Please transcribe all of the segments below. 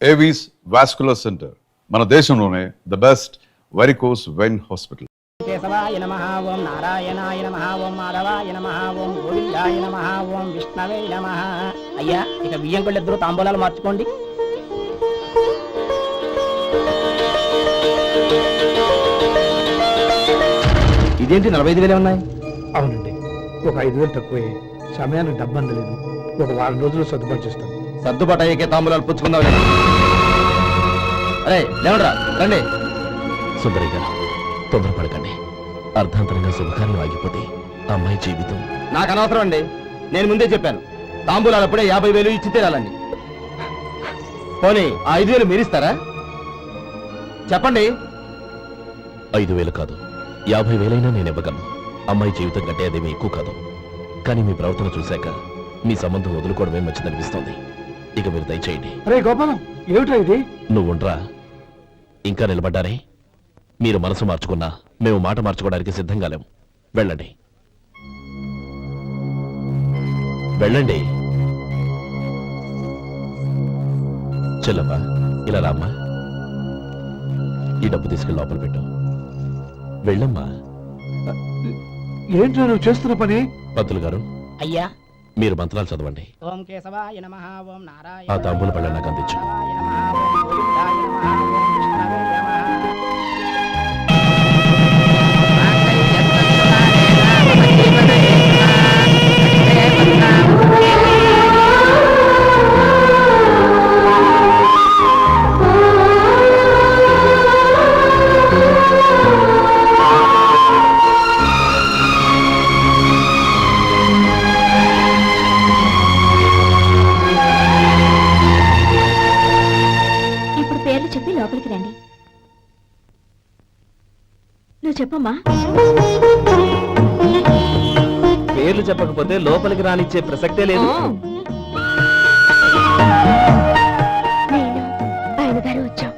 Avis vascular centre మన దేశంలోనే the best varicose vein hospital. కేశవాయ నమః, ఓం నారాయణాయ నమః, ఓం మాధవాయ నమః, ఓం గోవిందాయ నమః, ఓం విష్ణవే నమః. అయ్యా, ఇక బియ్యం కొళ్ళిద్దరూ తాంబూలాలు మార్చుకోండి. ఇదేంటి 45,000 ఉన్నాయి? అవునండి, ఒక 5,000 తక్కువే. సమయానికి డబ్బు అందలేదు. ఒక వారం రోజులు సర్దుబాటు చేస్తాను. సర్దుబాటు అయ్యే తాంబూలాలు పుచ్చుకుందాం. అరే లేవడరా, రండి. సుందరి గారు, తొందరపడకండి. అర్ధాంతరంగా శుభకార్యం ఆగిపోతే అమ్మాయి జీవితం. నాకు అనవసరం అండి, నేను ముందే చెప్పాను. తాంబూలాలు అప్పుడే 50,000 ఇచ్చి తీరాలండి. పోనీ ఆ 5,000 మీరిస్తారా? చెప్పండి. 5,000 కాదు, 50,000 నేను ఇవ్వగలను. అమ్మాయి జీవితం కంటే అదేమీ ఎక్కువ కాదు. కానీ మీ ప్రవర్తన చూశాక మీ సంబంధం వదులుకోవడమే మంచిదనిపిస్తోంది. ఇక మీరు దయచేయండి. అరే గోపాలం, ఏమిట్రా ఇది? నువ్వుండ్రా, ఇంకా నిలబడ్డారే. మీరు మనసు మార్చుకున్నా మేము మాట మార్చుకోవడానికి సిద్ధంగా లేము. వెళ్ళండి, వెళ్ళండి. చెల్లమ్మా, ఇలా రామ్మా. ఈ డబ్బు తీసుకెళ్ళి లోపల పెట్టు. వెళ్ళమ్మా. ఏంట్రా నువ్వు చేస్తున్న పని? పంతులు గారు, అయ్యా, మీరు మంత్రాలు చదవండి. ఓం కేశవాయ నమః, ఓం నారాయణ. ఆ తాంబూల పళ్ళ నాకు అందించు. లోపలికి రండి. నువ్వు చెప్పమ్మా. పేర్లు చెప్పకపోతే లోపలికి రానిచ్చే ప్రసక్తే లేదు. నేను ఆయన గారు వచ్చాం.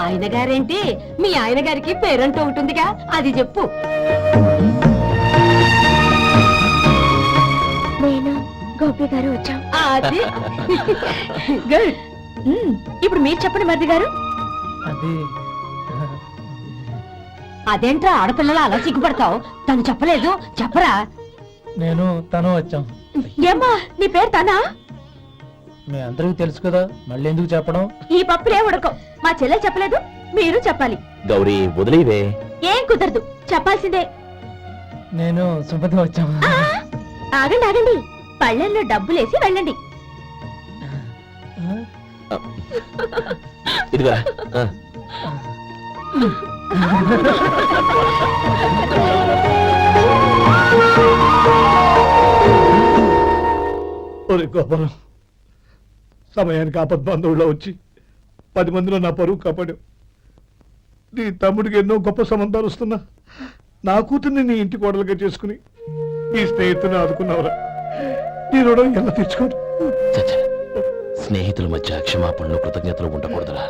ఆయన గారేంటి? మీ ఆయన గారికి పేరంటూ ఉంటుందిగా, అది చెప్పు. నేను గోపి గారు వచ్చాం. అది గుడ్. ఇప్పుడు మీరు చెప్పండి మరిది గారు. అదేంట్రా ఆడపిల్లలు అలా సిగ్గుపడతావు? తను చెప్పలేదు, చెప్పరా. నేను తను వచ్చాం. ఏమ్మా, నీ పేరు తనా? మీ అందరికీ తెలుసు కదా, మళ్ళీ ఎందుకు చెప్పడం? ఈ పప్పులే ఉడకం. మా చెల్లె చెప్పలేదు, మీరు చెప్పాలి. గౌరీ, వదిలేవే. ఏం కుదరదు, చెప్పాల్సిందే. నేను సుమతి వచ్చాం. ఆగండి ఆగండి, పళ్ళెల్లో డబ్బులేసి వెళ్ళండి. ఇదిగా గోపాలం, సమయానికి ఆపద్బంధువుల్లో వచ్చి 10 మందిలో నా పరువు కాపాడావు. నీ తమ్ముడికి ఎన్నో గొప్ప సంబంధాలు వస్తున్నా నా కూతుర్ని నీ ఇంటి కోడలుగా చేసుకుని నీ స్నేహితుని ఆదుకున్నావురా. నీ రుణం ఎలా తెచ్చుకోరు? స్నేహితుల మధ్య క్షమాపణలు కృతజ్ఞతలు ఉండకూడదురా.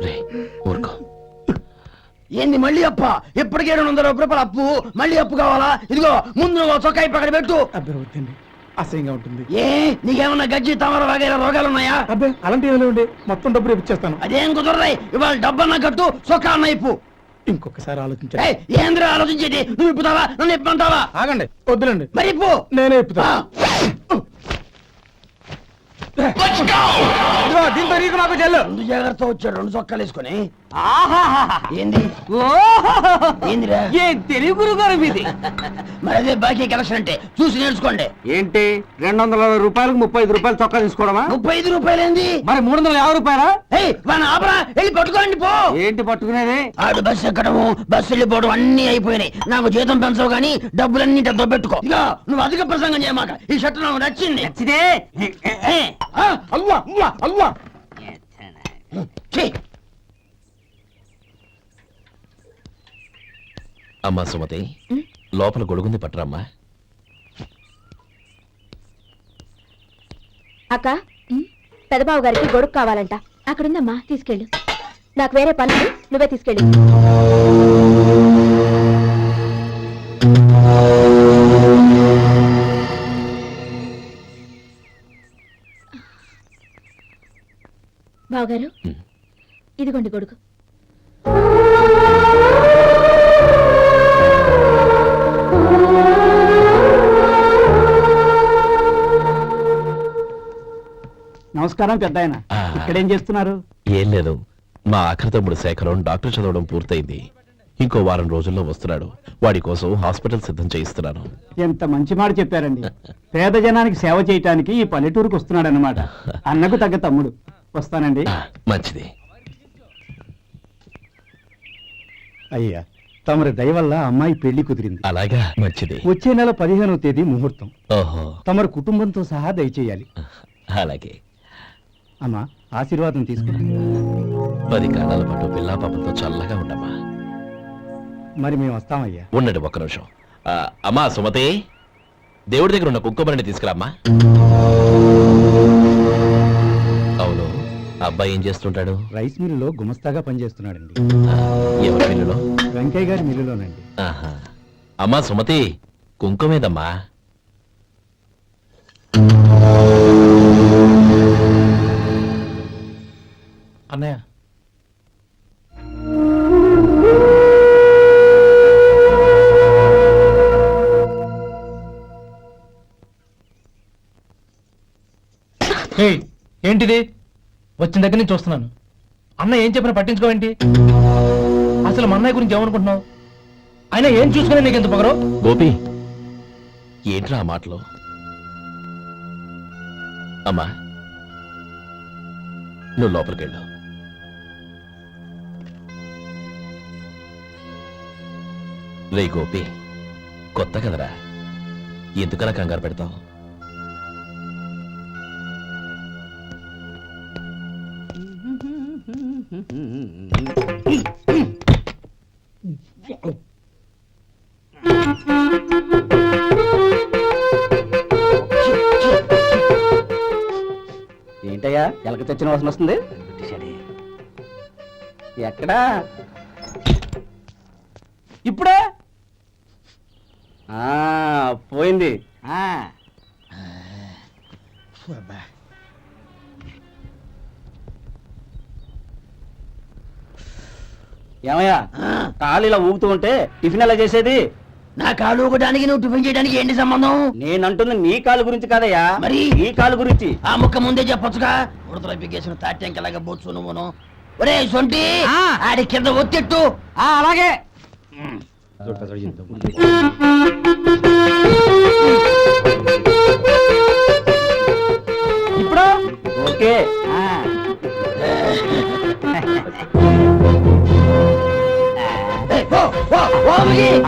రే ఊరుకో. ఏంది మళ్ళీ అప్ప? ఇప్పటికే 200 రూపాయల అప్పు, మళ్ళీ అప్పు కావాలా? ఇదిగో ముందు చొక్కాయి పక్కన పెట్టు. అబ్బాయి వద్దండి, అసహ్యంగా ఉంటుంది. ఏ నీకేమన్నా గజ్జి తమర వగైరా రోగాలు ఉన్నాయా? అబ్బాయి అలాంటి ఏమైనా ఉండే, మొత్తం డబ్బులు ఇప్పించేస్తాను. అదేం కుదరదాయి. ఇవాళ డబ్బన్నా కట్టు, చొక్కా అన్న ఇప్పు. ఇంకొకసారి ఆలోచించండి. ఏంద్రా ఆలోచించేది? నువ్వు ఇప్పుతావా, నన్ను ఇప్పమంటావా? ఆగండి, వద్దులండి. మరి ఇప్పు. నేనే ఇప్పుతా. దీంతో నీకు నాకు చెల్లు. 2 జాగ్రత్త వచ్చాడు, 2 చొక్కాలు వేసుకుని. ఏంది ఏందిరా? తెలుగు గురువు గారు మీది. మరి అదే బాకీ కలెక్షన్ అంటే చూసి నేర్చుకోండి. ఏంటి 220 రూపాయలకు 35 రూపాయలు చొక్కా తీసుకోవడమా? 35 రూపాయలు ఏంది? మరి 350 రూపాయలా? మన ఆపరా, వెళ్ళి పట్టుకోండి పో. ఏంటి పట్టుకునేది? ఆడు బస్సు ఎక్కడము, బస్సు వెళ్ళిపోవడం అన్ని అయిపోయినాయి. నాకు జీతం పెంచవు గానీ డబ్బులన్నీ డబ్బు పెట్టుకో. ఇక నువ్వు అధిక ప్రసంగం చేయమాక. ఈ షర్ట్ నాకు నచ్చింది. అల్వా అల్వా అల్వా. అమ్మా సుమతి, లోపల గొడుగుంది పట్టరమ్మా. అక్క, పెదబాబు గారికి గొడుగు కావాలంట. అక్కడుందమ్మా, తీసుకెళ్ళు. నాకు వేరే పనులు, నువ్వే తీసుకెళ్ళు. బావగారు ఉమ్. ఇదిగోండి గొడుగు. నమస్కారం పెద్ద ఆయన. ఆ. ఇక్కడేం చేస్తున్నారు? ఏం లేదు, మా ఆఖరి తమ్ముడు శేఖరం డాక్టర్ చదవడం పూర్తయింది. ఇంకో వారం రోజుల్లో వస్తున్నాడు. వాడి కోసం హాస్పిటల్ సిద్ధం చేయిస్తున్నాను. ఎంత మంచి మాట చెప్పారండి. పేద జనానికి సేవ చేయటానికి ఈ పల్లెటూరుకు వస్తున్నాడు అన్నమాట. అన్నకు తగ్గ తమ్ముడు. వస్తానండి. ఆ, మంచిది. అయ్యా, తమరి దయ వల్ల అమ్మాయి పెళ్లి కుదిరింది. అలాగా, మంచిది. వచ్చే నెల 15వ తేదీ ముహూర్తం. ఓహో, తమరు కుటుంబంతో సహా దయచేయాలి. అలాగే. అమ్మా, ఆశీర్వాదం తీసుకో. 10 కాలాల పాటు పిల్లా పాపలతో చల్లగా ఉండమ్మా. మరి మేము వస్తామయ్యా. ఉండండి ఒక్క నిమిషం. అమ్మా సుమతి, దేవుడి దగ్గర ఉన్న కుంకుమని తీసుకురామ్మా. అవును, అబ్బాయి ఏం చేస్తుంటాడు? రైస్ మిల్లులో గుమస్తాగా పనిచేస్తున్నాడండి. ఎవరి పిల్లలో? వెంకయ్య గారి మిల్లులోనండి. ఆహా. అమ్మా సుమతి, కుంకుమేదమ్మా. అన్నయ్య, ఏంటిది? వచ్చిన దగ్గర నుంచి చూస్తున్నాను. అన్న ఏం చెప్పినా పట్టించుకోవేంటి? అసలు మా అన్నయ్య గురించి ఏమనుకుంటున్నావు? ఆయన ఏం చూసుకునే నీకు ఎంత పొగరు? గోపి, ఏంట్రా ఆ మాటలు? అమ్మా, నువ్వు లోపలికి వెళ్ళు. రే గోపి, కొత్త కదరా, ఎందుకలా కంగారు పెడతావు? ఏంటయ్యా ఎలక తెచ్చిన వాసన వస్తుంది? ఎక్కడా? ఇప్పుడే పోయింది. ఏమయ్యా, కాలు ఇలా ఊగుతూ ఉంటే టిఫిన్ ఎలా చేసేది? నా కాలు ఊగడానికి నువ్వు టిఫిన్ చేయడానికి ఏంటి సంబంధం? నేనంటుంది నీ కాలు గురించి కాదయ్యా, మరి ఈ కాలు గురించి. ఆ ముక్క ముందే చెప్పొచ్చుగా. ఉడతలో పిగేసిన తాట్యంకలాగా బొచ్చు నువ్వును. ఒరే సొంటి, ఆడి కింద ఒత్తిట్టు. అలాగే. ఇప్పుడు ఓకే.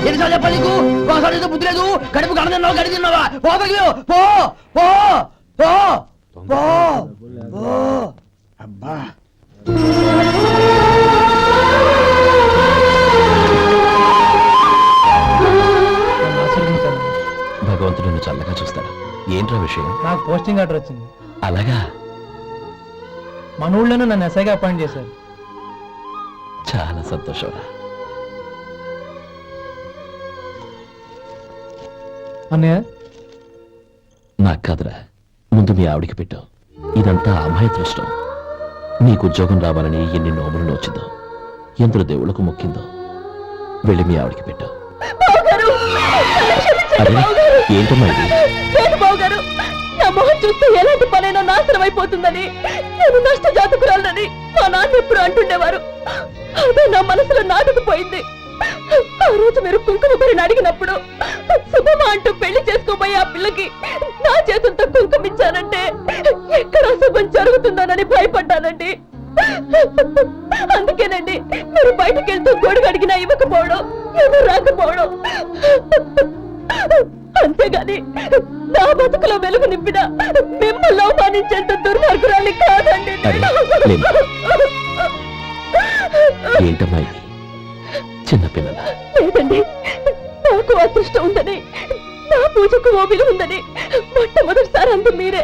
ఎన్నిసార్లు చెప్పాలి నీకు? ఒకసారి బుద్ధి లేదు. కడుపు గడ తిన్నావు, గడి తిన్నావా? పోతకి పో పో పో పో పో. అబ్బా, భగవంతుడు నిన్ను చల్లగా చూస్తాడు. ఏంట్రా విషయం? నాకు పోస్టింగ్ ఆర్డర్ వచ్చింది. అలాగా, మన ఊళ్ళోనే నన్ను ఎస్ఐగా అపాయింట్ చేశారు. చాలా సంతోషంరా. అన్నయ్య, నాకు కాదురా, ముందు మీ ఆవిడికి పెట్టు. ఇదంతా అమ్మాయి దృష్టం. నీకు ఉద్యోగం రావాలని ఎన్ని నోములు నోచిందో, ఎందరు దేవుళ్లకు మొక్కిందో. వెళ్ళి మీ ఆవిడికి పెట్టు. అరే, ఏంటమ్మా ఇది? బావగారు, నా మొహం చూస్తే ఎలాంటి పనైనా నాశనం అయిపోతుందని, నేను నష్ట జాతకురాలని మా నాన్న ఎప్పుడు అంటుండేవారు. అదే నా మనసులో నాటుకుపోయింది. ఆ రోజు మీరు కుంకుమ భరిని అడిగినప్పుడు శుభమా అంటూ పెళ్లి చేసుకోబోయే ఆ పిల్లకి నా చేతులతో కుంకుమ ఇచ్చానంటే ఎక్కడ అశుభం జరుగుతుందోనని భయపడ్డానండి. అందుకేనండి మీరు బయటకు వెళ్తూ గొడుగు అడిగినా ఇవ్వకపోవడం, ఏదో రాకపోవడం. అంతేగాని నా బతుకులో వెలుగు నింపిన మిమ్మల్ని అవమానించేంత దుర్మార్గురాలి కాదండి. ఏంటమ్మా ఇది? చిన్నపిల్లల లేదండి, నాకు అదృష్టం ఉందని, నా పూజకు ఓ విలువ ఉందని మొట్టమొదటిసారి అందు మీరే.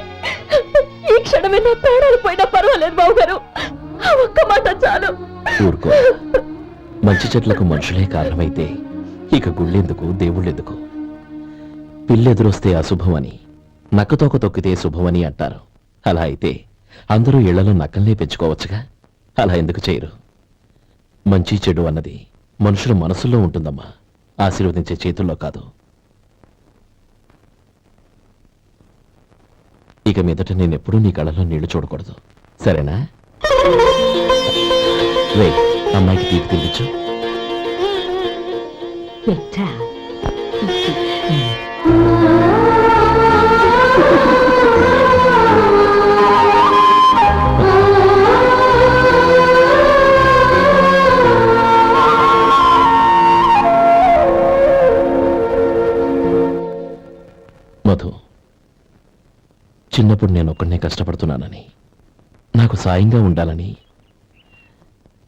ఈ క్షణమే నా ప్రాణాలు పోయినా పర్వాలేదు బావగారు, ఆ ఒక్క మాట చాలు. ఊరుకో. మంచి చెట్లకు మనుషులే కారణమైతే ఇక గుళ్ళెందుకు, దేవుళ్ళెందుకు? పిల్లెదురొస్తే అశుభమని, నక్కతోక తొక్కితే శుభమని అంటారు. అలా అయితే అందరూ ఇళ్లలో నక్కల్నే పెంచుకోవచ్చుగా, అలా ఎందుకు చేయరు? మంచి చెడు అన్నది మనుషుల మనసుల్లో ఉంటుందమ్మా, ఆశీర్వదించే చేతుల్లో కాదు. ఇక మీదట నేనెప్పుడూ నీ కళ్ళలో నీళ్లు చూడకూడదు, సరేనా? రే, అమ్మాయికి తీపి తినిపించు. పెట్టా. మధు, చిన్నప్పుడు నేను ఒక్కడనే కష్టపడుతున్నానని, నాకు సాయంగా ఉండాలని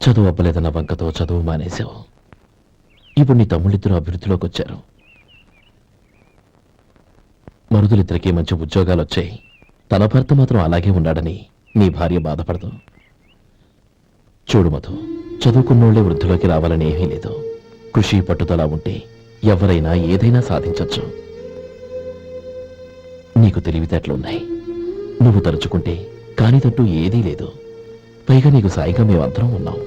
చదువు అవ్వలేదన్న వంకతో చదువు మానేశావు. ఇప్పుడు నీ తమ్ముళ్ళిద్దరూ అభివృద్ధిలోకి వచ్చారు. మరుదులిద్దరికీ మంచి ఉద్యోగాలు వచ్చాయి. తన భర్త మాత్రం అలాగే ఉన్నాడని నీ భార్య బాధపడదు. చూడు మధు, చదువుకున్నోళ్లే వృద్ధిలోకి రావాలని ఏమీ లేదు. కృషి పట్టుదల ఉంటే ఎవరైనా ఏదైనా సాధించొచ్చు. నీకు తెలివితేటలున్నాయి. నువ్వు తలుచుకుంటే కానిదంటూ ఏదీ లేదు. పైగా నీకు సాయిగా మేమందరం ఉన్నాం.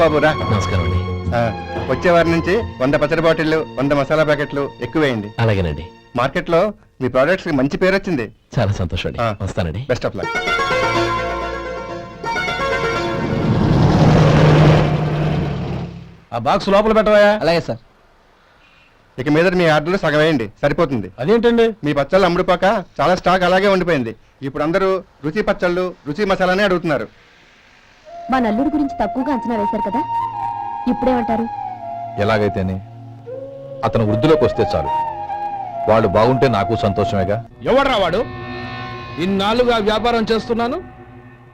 బాబు రా. నమస్కారం అండి. వచ్చే వారి నుంచి 100 పచ్చడి బాటిళ్లు, 100 మసాలా ప్యాకెట్లు ఎక్కువేయండి. అలాగేనండి. మార్కెట్లో మీ ప్రోడక్ట్స్ కి మంచి పేరు వచ్చింది. చాలా సంతోషం అండి. వస్తానండి. Best of luck. ఆ బాక్స్ లోపల పెట్టవా? అలాగే సార్. ఇక మీద మీ ఆర్డర్లు సగం వేయండి, సరిపోతుంది. అదేంటండి? మీ పచ్చళ్ళు అమ్ముడుపోక చాలా స్టాక్ అలాగే ఉండిపోయింది. ఇప్పుడు అందరూ రుచి పచ్చళ్ళు, రుచి మసాలానే అడుగుతున్నారు. మా నల్లుడి గురించి తక్కువగా అంచనా వేశారు కదా, ఇప్పుడేమంటారు? ఎలాగైతేనే అతను వృద్ధిలోకి వస్తే చాలు. వాడు బాగుంటే నాకు సంతోషమేగా. ఎవడ్రా వాడు? ఇన్నాళ్ళుగా వ్యాపారం చేస్తున్నాను,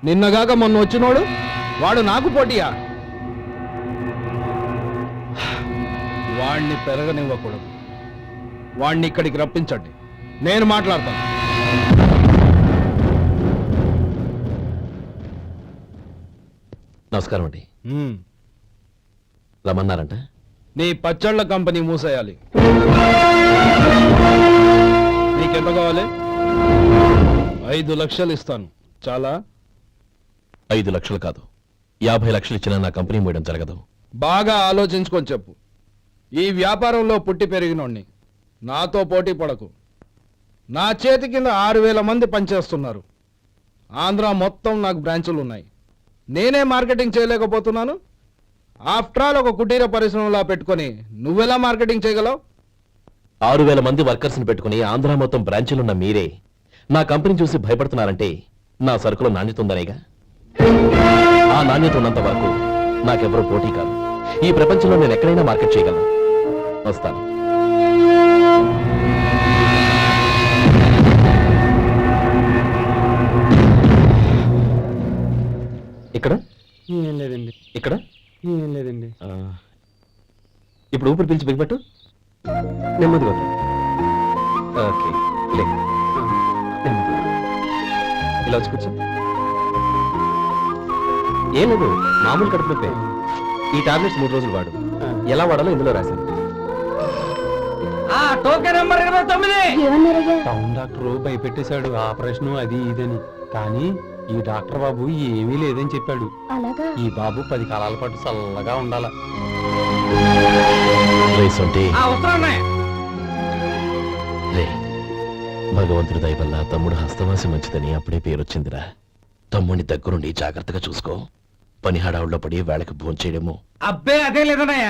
నిన్నగాక మొన్న వచ్చినోడు వాడు నాకు పోటీయా? వాణ్ణి పెరగనివ్వకూడదు. వాణ్ణి ఇక్కడికి రప్పించండి, నేను మాట్లాడతాను. నమస్కారం అండి. రమ్మన్నారంట? నీ పచ్చళ్ళ కంపెనీ మూసేయాలి. నీకెంత కావాలి? 5 లక్షలు ఇస్తాను. చాలా? 5 లక్షలు కాదు, 50 లక్షలు ఇచ్చినా నా కంపెనీ మూయడం జరగదు. బాగా ఆలోచించుకొని చెప్పు. ఈ వ్యాపారంలో పుట్టి పెరిగినోడిని, నాతో పోటీ పడకు. నా చేతి కింద 6,000 మంది పనిచేస్తున్నారు. ఆంధ్ర మొత్తం నాకు బ్రాంచులు ఉన్నాయి. నేనే మార్కెటింగ్ చేయలేకపోతున్నాను. ఆఫ్టర్ ఆల్ ఒక కుటీర పరిశ్రమలా పెట్టుకొని నువ్వెలా మార్కెటింగ్ చేయగలవు? 6,000 మంది వర్కర్స్ని పెట్టుకుని ఆంధ్ర మొత్తం బ్రాంచీలున్న మీరే నా కంపెనీ చూసి భయపడుతున్నారంటే నా సరుకులో నాణ్యత ఉందనేగా. ఆ నాణ్యత ఉన్నంత వరకు నాకెవరూ పోటీ కాదు. ఈ ప్రపంచంలో నేను ఎక్కడైనా మార్కెట్ చేయగలను. వస్తాను. ఇక్కడ ఇక్కడ ఏం లేదండి. ఇప్పుడు ఊపిరి పీల్చి బిగపట్టు. నెమ్మదిగా ఓకే లే. ఇలా వచ్చి కూర్చో. ఏం లేదు, మామూలు కడుపు నొప్పే. ఈ టాబ్లెట్స్ 3 రోజులు వాడు. ఎలా వాడాలో ఇందులో రాశాను. Token number 29. ఏమన్నారయ్యా? టౌన్ డాక్టర్ భయపెట్టేశాడు, ఆపరేషన్ అది ఇదని. కానీ ఈ డాక్టర్ బాబు ఏమీ లేదని చెప్పాడు. అలాగా? ఈ బాబు 10 కాలాల పాటు చల్లగా ఉండాల. రే, భగవంతుడి దయ వల్ల తమ్ముడు హస్తవాసి మంచిదని అప్పుడే పేరొచ్చిందిరా. తమ్ముడిని దగ్గరుండి జాగ్రత్తగా చూసుకో. పని హడావుల్లో పడి వేళకి భోంచేయడము. అబ్బే అదే లేదన్నయ్య.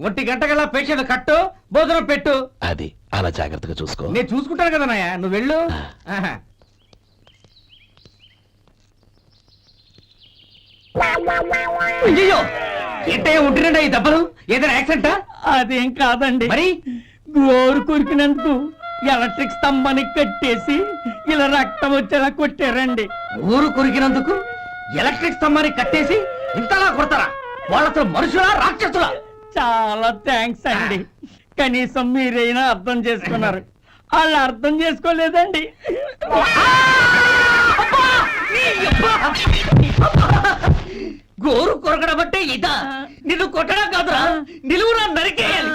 1 గంట కల్లా పేషెంట్ కట్టు, భోజనం పెట్టు. అది అలా జాగ్రత్తగా చూసుకో. నేను చూసుకుంటాను కదన్నయ్య, నువ్వు వెళ్ళు. అయ్యో, ఏంటయ్యా ఉంటున్నాడా ఈ దెబ్బలు? ఏదైనా యాక్సిడెంటా? అదేం కాదండి, మరి గోరు కొరికినందుకు ఎలక్ట్రిక్ స్తంభానికి కట్టేసి ఇలా రక్తం వచ్చేలా కొట్టారండి. ఊరు కొరికినందుకు ఎలక్ట్రిక్ స్తంభాన్ని కట్టేసి ఇంతలా కొడతారా? వాళ్ళతో మనుషులా రాక్షసులా? చాలా థ్యాంక్స్ అండి, కనీసం మీరైనా అర్థం చేసుకున్నారు. వాళ్ళు అర్థం చేసుకోలేదండి. గోరు కొరకడం అంటే ఇదా? నిన్ను కొట్టడం కాదురా, నిలువురా నరికేయాలి.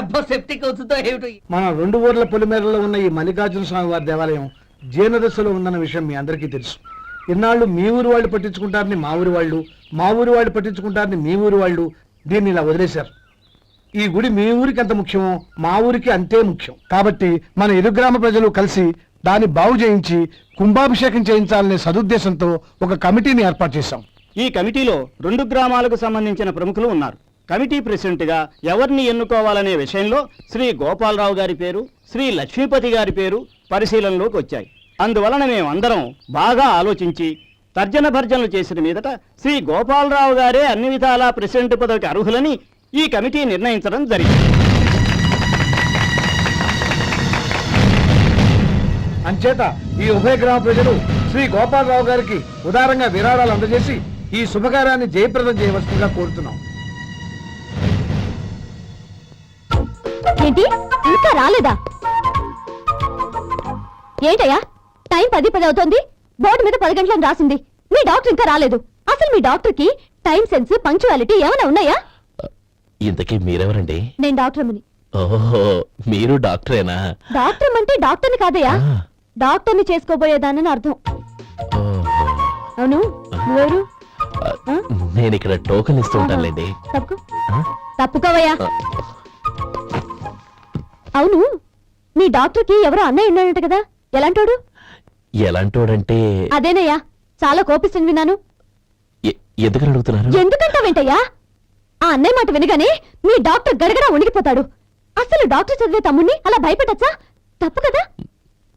అబ్బా సెప్టిక్ అవుతుందో ఏమిటో. మన 2 ఊర్ల పొలిమేరలో ఉన్న ఈ మల్లికార్జున స్వామి వారి దేవాలయం జీర్ణదశలో ఉందన్న విషయం మీ అందరికీ తెలుసు. ఇన్నాళ్ళు మీ ఊరు వాళ్ళు పట్టించుకుంటారని మా ఊరి వాళ్ళు, మా ఊరి వాళ్ళు పట్టించుకుంటారని మీ ఊరి వాళ్ళు దీన్ని ఇలా వదిలేశారు. ఈ గుడి మీ ఊరికి ఎంత ముఖ్యమో మా ఊరికి అంతే ముఖ్యం. కాబట్టి మన ఇరు గ్రామ ప్రజలు కలిసి దాన్ని బాగు చేయించి కుంభాభిషేకం చేయించాలనే సదుద్దేశంతో ఒక కమిటీని ఏర్పాటు చేశాం. ఈ కమిటీలో 2 గ్రామాలకు సంబంధించిన ప్రముఖులు ఉన్నారు. కమిటీ ప్రెసిడెంట్ గా ఎవరిని ఎన్నుకోవాలనే విషయంలో శ్రీ గోపాలరావు గారి పేరు, శ్రీ లక్ష్మీపతి గారి పేరు పరిశీలనలోకి వచ్చాయి. అందువలన మేమందరం బాగా ఆలోచించి తర్జన భర్జనలు చేసిన మీదట శ్రీ గోపాలరావు గారే అన్ని విధాలా ప్రెసిడెంట్ పదవికి అర్హులని ఈ కమిటీ నిర్ణయించడం జరిగింది. అంచేత ఈ ఉభయ గ్రామ ప్రజలు శ్రీ గోపాలరావు గారికి ఉదారంగా విరాళాలు అందజేసి ఈ శుభకార్యాన్ని జయప్రదం చేయవలసిందిగా కోరుతున్నాం. ఏంటి ఇంకా రాలేదా? ఏంటయ్యా, టైం 10 అవుతోంది, బోర్డు మీద 10 గంటలను రాసింది. మీ డాక్టర్ ఇంకా రాలేదు. అసలు మీ డాక్టర్ కి టైం సెన్స్, పంక్చువాలిటీ ఏమైనా ఉన్నాయా? ఇంతకీ మీరెవరండి? నేను డాక్టర్ అమ్మని. ఓహో, మీరు డాక్టరేనా? డాక్టర్ అంటే డాక్టర్ని కాదయ్యా, డాక్టర్ని చేసుకోబోయేదానని అర్థం. ఓహో. అవును, నువ్వెవరు? నేను ఇక్కడ టోకెన్ ఇస్తూ ఉంటానులేండి. తప్పుకోవయ్యా. అవును, మీ డాక్టర్ కి ఎవరో అన్నయ్య ఉన్నాడంట కదా, ఎలాంటోడు? ఎలాంటోడంటే అదేనయ్యా, చాలా కోపిస్తుంది విన్నాను. ఎందుకని అడుగుతున్నారు? ఎందుకంటావేంటయ్యా? ఆ అన్నయ్య మాట వినగానే మీ డాక్టర్ గడగడా ఉణికిపోతాడు. అసలు డాక్టర్ చదివే తమ్ముణ్ణి అలా భయపెట్టచ్చా? తప్పు కదా?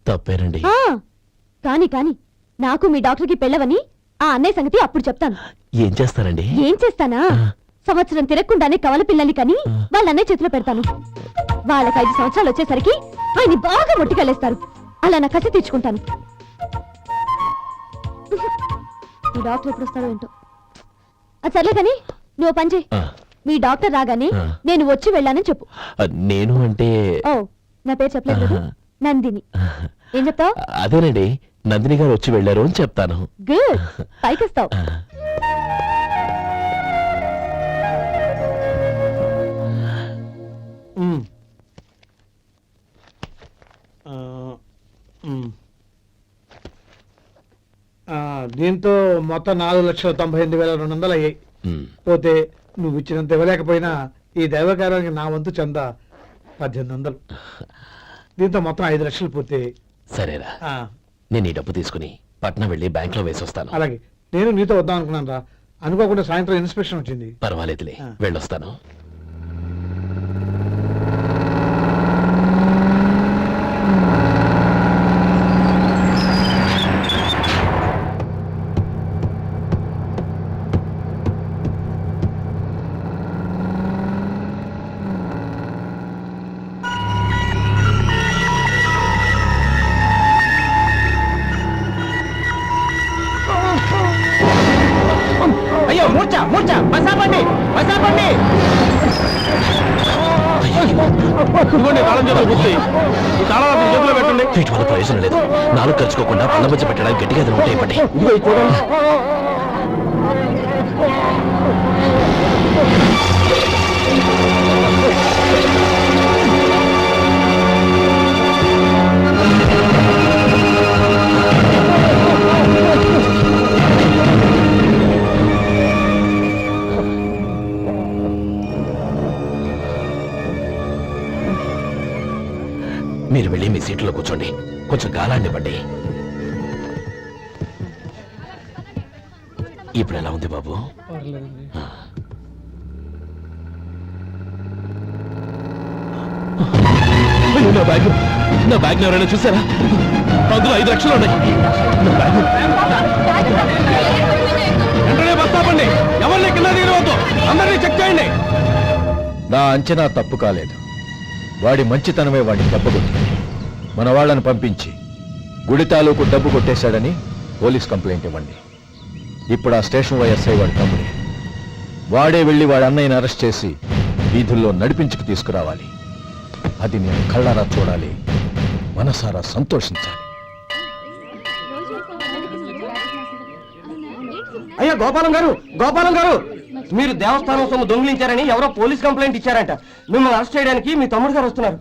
తప్పేనండి. కాని కాని నాకు మీ డాక్టర్ కి పెళ్ళవని ఆ అన్నయ్య సంగతి అప్పుడు చెప్తాను. ఏం చేస్తారండి? ఏం చేస్తానా, సంవత్సరం తిరగకుండానే కవల పిల్లల్ని కని వాళ్ళ అన్నయ్య చేతిలో పెడతాను. వాళ్ళకి 5 సంవత్సరాలు వచ్చేసరికి ఆయన్ని బాగా మొట్టికెళ్ళేస్తారు. అలా నా కసి తీర్చుకుంటాను. మీ డాక్టర్ ఎప్పుడు వస్తారో ఏంటో. అది సర్లే కానీ నువ్వు పని చేయి. మీ డాక్టర్ రాగానే నేను వచ్చి వెళ్ళానని చెప్పు. నేను అంటే ఓ, నా పేరు చెప్పలేదు కదా, నందిని. ఏం చెప్తావు? అదేనండి, నందిని గారు వచ్చి వెళ్ళారు అని చెప్తాను. గుడ్, పైకిస్తావు. దీంతో మొత్తం 4,98,200 అయ్యాయి. పోతే నువ్వు ఇచ్చినంత ఇవ్వలేకపోయినా ఈ దైవకార్యానికి నా వంతు చంద 1800. దీంతో మొత్తం 5 లక్షలు పూర్తి. సరేరా, నేను ఈ డబ్బు తీసుకుని పట్నం వెళ్ళి బ్యాంక్ లో వేసి వస్తాను. అలాగే, నేను నీతో వద్దాం అనుకున్నాను రా, అనుకోకుండా సాయంత్రం ఇన్స్పెక్షన్ వచ్చింది. పర్వాలేదులే, వెళ్ళొస్తాను. అయ్యో మూర్చ మూర్చ, బస్ ఆపండి. ఇదిగోండి తాళం చేతులు పూర్తి. ఈ తాళాలు మీ చేతిలో పెట్టండి. వీటి వల్ల ప్రయోజనం లేదు. నాలుగు ఖర్చుకోకుండా పళ్ళ మధ్య పెట్టడానికి గట్టిగా ఏదైనా ఉంటే ఇవ్వండి. ఇదిగో ఇది చూడండి. మీరు వెళ్ళి మీ సీట్లో కూర్చోండి. కొంచెం గాలాన్ని ఇవ్వండి. ఇప్పుడు ఎలా ఉంది బాబు? అయ్యో, నా బ్యాగ్ ఎవరైనా చూసారా? అందులో 5 లక్షలు ఉన్నాయి. నా బ్యాగ్ వెంటనే బస్ ఆపండి. ఎవరిని కింద దిగవద్దు. అందరినీ చెక్ చేయండి. నా అంచనా తప్పు కాలేదు. వాడి మంచితనమే వాడిని దెబ్బకొట్టింది. మన వాళ్ళని పంపించి గుడి తాలూకు డబ్బు కొట్టేశాడని పోలీస్ కంప్లైంట్ ఇవ్వండి. ఇప్పుడు ఆ స్టేషన్ ఎస్ఐ వాడి తమ్ముడే. వాడే వెళ్ళి వాడి అన్నయ్యని అరెస్ట్ చేసి వీధుల్లో నడిపించుకు తీసుకురావాలి. అది నేను కళ్ళారా చూడాలి, మనసారా సంతోషించాలి. అయ్యా గోపాలం గారు, గోపాలం గారు, మీరు దేవస్థానం సొమ్ము దొంగిలించారని ఎవరో పోలీస్ కంప్లైంట్ ఇచ్చారంట. మిమ్మల్ని అరెస్ట్ చేయడానికి మీ తమ్ముడు గారు వస్తున్నారు.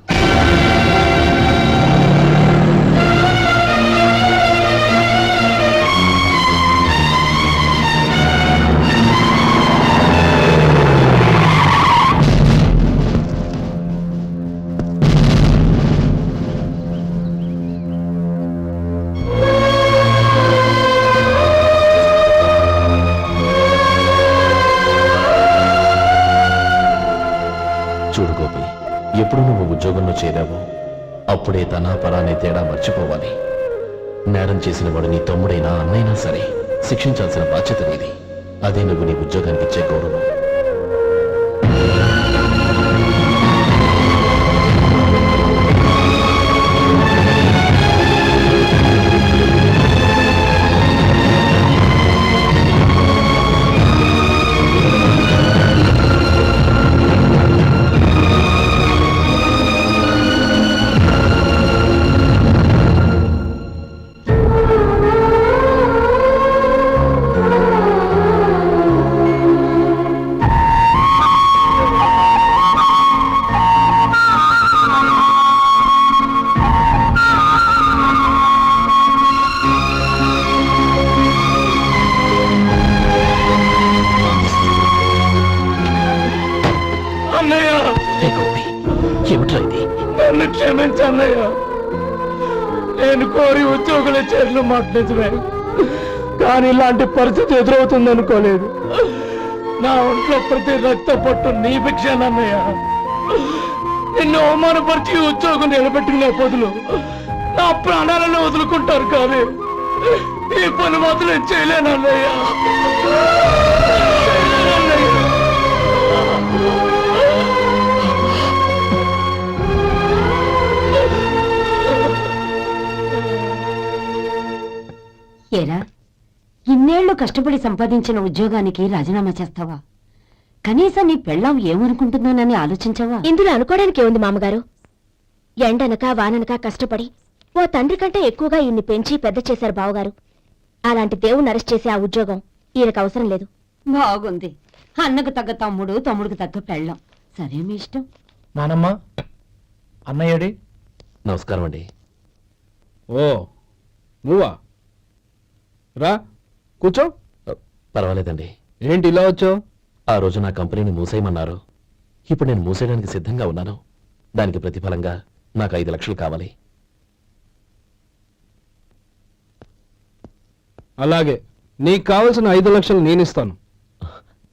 చూడు గోపి, ఎప్పుడు నువ్వు ఉద్యోగంలో చేరావో అప్పుడే తన పరానే తేడా మర్చిపోవాలి. నేరం చేసిన వాడు నీ తమ్ముడైనా అన్నైనా సరే శిక్షించాల్సిన బాధ్యత నీది. అదే నువ్వు నీ ఉద్యోగానికి ఇచ్చే గౌరవం. నన్ను క్షమించన్నయ్య. నేను కోరి ఉద్యోగుల చేతులు మాట్లాడమే, కానీ ఇలాంటి పరిస్థితి ఎదురవుతుంది అనుకోలేదు. నా ఒంట్లో ప్రతి రక్త పట్టు నీ భిక్షానన్నయ్య. నిన్ను అవమానపరిచి ఉద్యోగం నిలబెట్టుకునే బదులు నా ప్రాణాలను వదులుకుంటారు, కానీ ఈ పని మాత్రం చేయలేనన్నయ్య. ఏరా, ఇన్నేళ్లు కష్టపడి సంపాదించిన ఉద్యోగానికి రాజీనామా చేస్తావా? కనీసం నీ పెళ్ళాం ఏమనుకుంటుందోనని ఆలోచించావా? ఇందులో అనుకోవడానికి ఏముంది మామగారు? ఎండనక వాననక కష్టపడి ఓ తండ్రి కంటే ఎక్కువగా ఈయన్ని పెంచి పెద్ద చేశారు బావగారు. అలాంటి దేవుణ్ణి అరెస్ట్ చేసే ఆ ఉద్యోగం ఈయనకు అవసరం లేదు. బాగుంది. అన్నకు తగ్గ తమ్ముడు, తమ్ముడికి తగ్గ పెళ్ళాం. సరే, మీ ఇష్టం. నానమ్మ, అన్నయ్యడి. నమస్కారం అండి. ఓ నువ్వా? రా కూర్చో. పర్వాలేదండి. ఏంటి ఇలా వచ్చావు? ఆ రోజు నా కంపెనీని మూసేయమన్నారు. ఇప్పుడు నేను మూసేయడానికి సిద్ధంగా ఉన్నాను. దానికి ప్రతిఫలంగా నాకు 5 లక్షలు కావాలి. అలాగే, నీకు కావలసిన 5 లక్షలు నేను ఇస్తాను.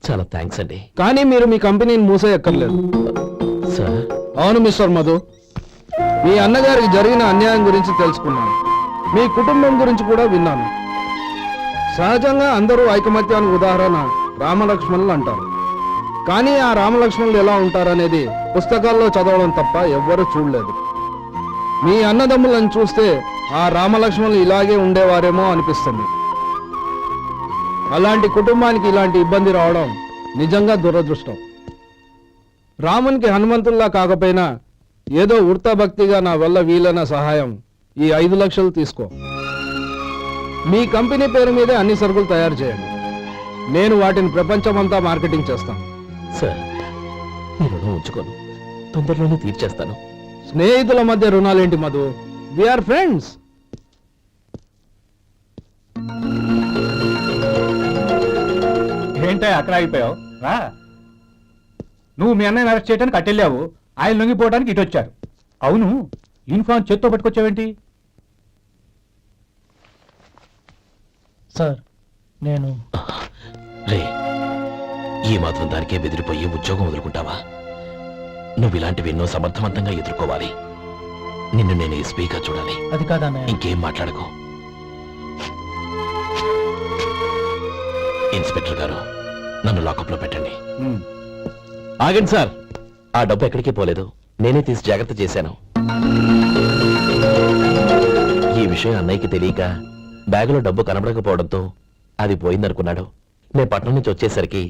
చాలా థ్యాంక్స్ అండి. కానీ మీరు మీ కంపెనీని మూసేయక్కర్లేదు. సార్? అవును మిస్టర్ మధు, మీ అన్నగారికి జరిగిన అన్యాయం గురించి తెలుసుకున్నాను. మీ కుటుంబం గురించి కూడా విన్నాను. సహజంగా అందరూ ఐకమత్యానికి ఉదాహరణ రామలక్ష్మణులు అంటారు. కానీ ఆ రామలక్ష్మణులు ఎలా ఉంటారనేది పుస్తకాల్లో చదవడం తప్ప ఎవ్వరూ చూడలేదు. మీ అన్నదమ్ములను చూస్తే ఆ రామలక్ష్మణులు ఇలాగే ఉండేవారేమో అనిపిస్తుంది. అలాంటి కుటుంబానికి ఇలాంటి ఇబ్బంది రావడం నిజంగా దురదృష్టం. రామునికి హనుమంతుల్లా కాకపోయినా ఏదో ఉడతా భక్తిగా నా వల్ల వీలైన సహాయం ఈ 5 లక్షలు తీసుకో. మీ కంపెనీ పేరు మీదే అన్ని సరుకులు తయారు చేయండి. నేను వాటిని ప్రపంచమంతా మార్కెటింగ్ చేస్తాను. సార్ మీ రుణం ఉంచుకోను, తొందరలోనే తీర్చేస్తాను. స్నేహితుల మధ్య రుణాలేంటి మధు? Are friends. ఏంటో అక్కడ ఆగిపోయావు రా. నువ్వు మీ అన్నయ్యని అరెస్ట్ చేయడానికి అట్టెళ్ళావు, ఆయన లొంగిపోవడానికి ఇటు వచ్చారు. అవును, యూనిఫామ్ చేత్తో పట్టుకొచ్చావేంటి? సార్ నేను రే, ఈ మాత్రం దానికే బెదిరిపోయి ఉద్యోగం వదులుకుంటావా? నువ్వు ఇలాంటివి ఎన్నో సమర్థవంతంగా ఎదుర్కోవాలి. నిన్ను నేను ఎస్పీగా చూడాలి. అది కాదన్నయ్య. ఇంకేం మాట్లాడకు. ఇన్స్పెక్టర్ గారు, నన్ను లాకప్ లో పెట్టండి. ఆగండి సార్, ఆ డబ్బు ఎక్కడికి పోలేదు, నేనే తీసి జాగ్రత్త చేశాను. ఈ విషయం అన్నయ్యకి తెలియక బ్యాగులో డబ్బు కనబడకపోవడంతో అది పోయిందనుకున్నాడు. నేను పట్నం నుంచి వచ్చేసరికి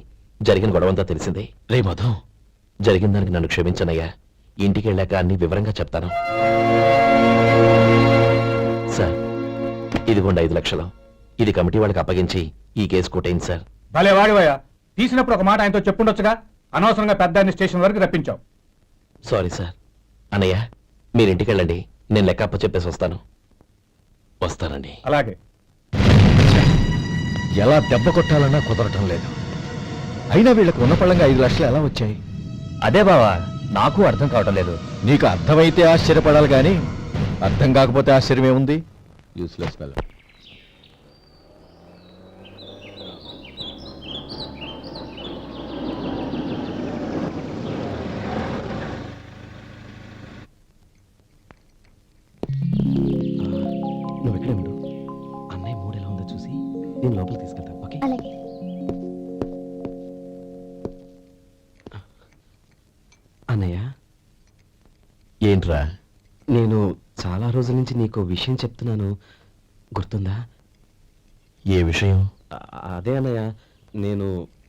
జరిగిన గొడవంతా తెలిసింది. రే మధు, జరిగిన దానికి నన్ను క్షమించనయ్యా. ఇంటికి వెళ్ళాక అన్ని వివరంగా చెప్తాను. సార్, ఇదిగోండి 5 లక్షలు. ఇది కమిటీ వాళ్ళకి అప్పగించి ఈ కేసు కొట్టేయండి సార్. భలే వాడివయ్యా, తీసినప్పుడు ఒక మాట ఆయనతో చెప్పుండొచ్చుగా. అనవసరంగా పెద్ద స్టేషన్ వరకు రప్పించావు. Sorry sir. అన్నయ్య, మీరింటికి వెళ్ళండి, నేను లెక్క అప్ప చెప్పేసి వస్తాను. వస్తానండి. అలాగే. ఎలా దెబ్బ కొట్టాలన్నా కుదరటం లేదు. అయినా వీళ్ళకు ఉన్న పళ్ళంగా 5 లక్షలు ఎలా వచ్చాయి? అదే బావా, నాకు అర్థం కావటం లేదు. నీకు అర్థమైతే ఆశ్చర్యపడాలి కానీ అర్థం కాకపోతే ఆశ్చర్యమే ఉంది. Useless fellow. నువ్వు ఇక్కడే ఉండు. అన్నయ్య మూడు ఎలా ఉందో చూసి నేను లోపలికి తీసుకెళ్తాను. ఓకే? అలాగే. అన్నయ్య, ఏంట్రా? నేను చాలా రోజుల నుంచి నీకు విషయం చెప్తున్నాను, గుర్తుందా? ఏ విషయం? అదే అన్నయ్య, నేను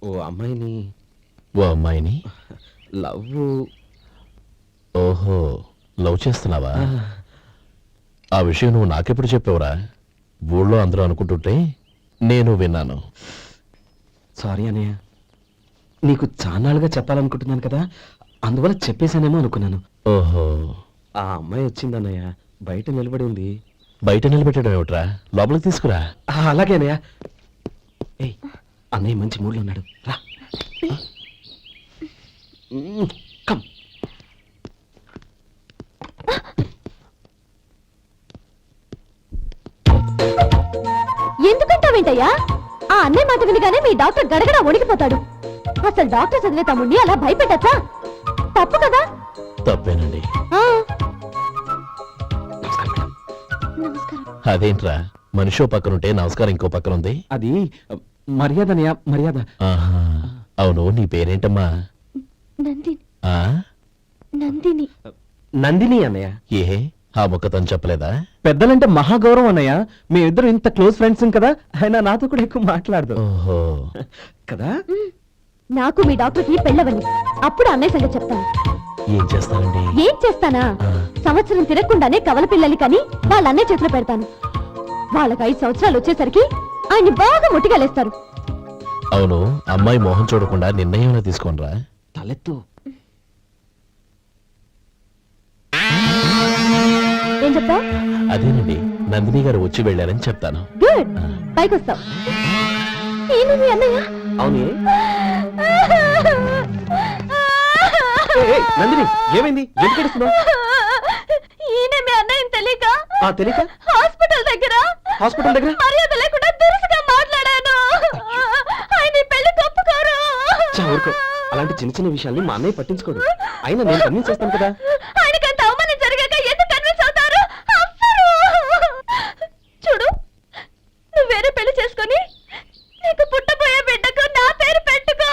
ఓ అమ్మాయిని లవ్. ఓహో, లవ్ చేస్తున్నావా? ఆ విషయం నువ్వు నాకెప్పుడు చెప్పావురా? ఊళ్ళో అందరూ అనుకుంటుంటే నేను విన్నాను. సారీ అన్నయ్య, నీకు చాన్నాళ్ళుగా చెప్పాలనుకుంటున్నాను కదా, అందువల్ల చెప్పేశానేమో అనుకున్నాను. ఓహో, ఆ అమ్మాయి వచ్చిందన్నయ్య, బయట నిలబడి ఉంది. బయట నిలబెట్టడం ఏమిట్రా? లోపలికి తీసుకురా. అలాగే అన్నయ్య. ఏయ్, అన్నయ్య మంచి మూడ్లో ఉన్నాడు, రా. కమ్. ఎందుకంటావేంటయ్యా? ఆ అన్నయ్య మాట వినగానే మీ డాక్టర్ గడగడ వణికిపోతాడు. అసలు డాక్టర్ చదివే తమ్ముడిని అలా భయపెట్టచ్చా? తప్పు కదా? తప్పేనండి. నమస్కారం. అదేంట్రా, మనిషో పక్కనుంటే నమస్కారం ఇంకో పక్కన ఉంది? అది మర్యాదనయ్యా, మర్యాద. ఆహా, అవును, నీ పేరేంటమ్మా? నందిని. ఆ? నందిని. నందిని అన్నయ్య. ఏ, ఆ ముక్కతను చెప్పలేదా? పెద్దలంటే మహాగౌరవం అన్నయ్య. మేమిద్దరం ఇంత క్లోజ్ ఫ్రెండ్స్ కదా, ఆయన నాతో కూడా ఎక్కువ మాట్లాడదు ఓహో కదా. నాకు మీ డాక్టర్కి పెళ్ళవని, అప్పుడు అన్నయ్య సంగతి చెప్తాను. ఏం చేస్తానండి? ఏం చేస్తానా? సంవత్సరం తిరగకుండానే కవల పిల్లల్ని కని వాళ్ళ అన్నయ్య చేతిలో పెడతాను. వాళ్ళకి 5 సంవత్సరాలు వచ్చేసరికి ఆయన్ని బాగా ముట్టిగలేస్తారు. అవును, అమ్మాయి మోహం చూడకుండా నిర్ణయం తీసుకోనరా? తలెత్తు. ఏం చెప్తా? అదేనండి, నందిని గారు వచ్చి వెళ్ళారని చెప్తాను. గుడ్, పైకి వస్తావు. ఈయన మీ అన్నయ్య? అవును. నందిని, ఏమైంది? ఎందుకు ఏడుస్తున్నావ్? ఈయన మీ అన్నయ్యని తెలియక తెలియక హాస్పిటల్ దగ్గర మర్యాద లేకుండా దురుసుగా మాట్లాడాను. ఆయన ఈ పెళ్లి తప్పుకోరు. ఊరుకో, అలాంటి చిన్న చిన్న విషయాల్ని మా అన్నయ్య పట్టించుకోడు. అయినా నేను కన్విన్స్ చేస్తాను కదా. ఆయనకంత అవమానం జరిగాక ఎందుకు కన్విన్స్ అవుతారు? చూడు, నువ్వు వేరే పెళ్లి చేసుకొని నీకు పుట్టబోయే బిడ్డకు నా పేరు పెట్టుకో.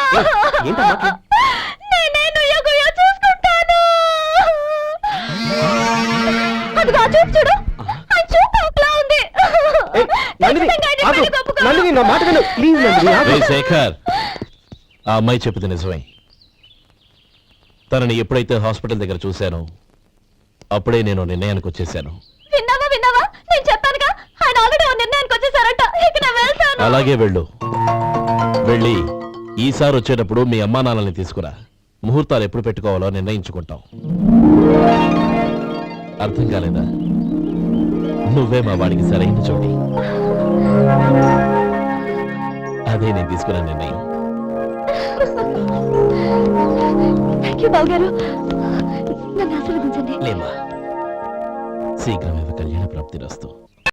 నేనే నుయ్యగుయ్య చూసుకుంటాను. అదిగో ఆ చూపు చూడు, ఆ చూపు ఒకలా ఉంది. శేఖర్, ఆ అమ్మాయి చెప్పింది నిజమే. తనని ఎప్పుడైతే హాస్పిటల్ దగ్గర చూశానో అప్పుడే నేను నిర్ణయానికి వచ్చేసాను. విన్నావా నేను చెప్పానుగా ఆయన ఆల్రెడీ ఓ నిర్ణయానికి వచ్చేసారట. ఇక నేను వెళ్తాను. అలాగే వెళ్ళు. వెళ్ళి ఈసారి వచ్చేటప్పుడు మీ అమ్మా నాన్నల్ని తీసుకురా. ముహూర్తాలు ఎప్పుడు పెట్టుకోవాలో నిర్ణయించుకుంటాం. అర్థం కాలేదా? నువ్వే మా వాడికి సరైన చోటి. అదే నేను తీసుకున్న నిర్ణయం. థ్యాంక్ యూ బాబు గారు. నన్ను ఆశీర్వదించండి. లేమ్మా, శీఘ్రమేవ కళ్యాణ ప్రాప్తిరస్తు.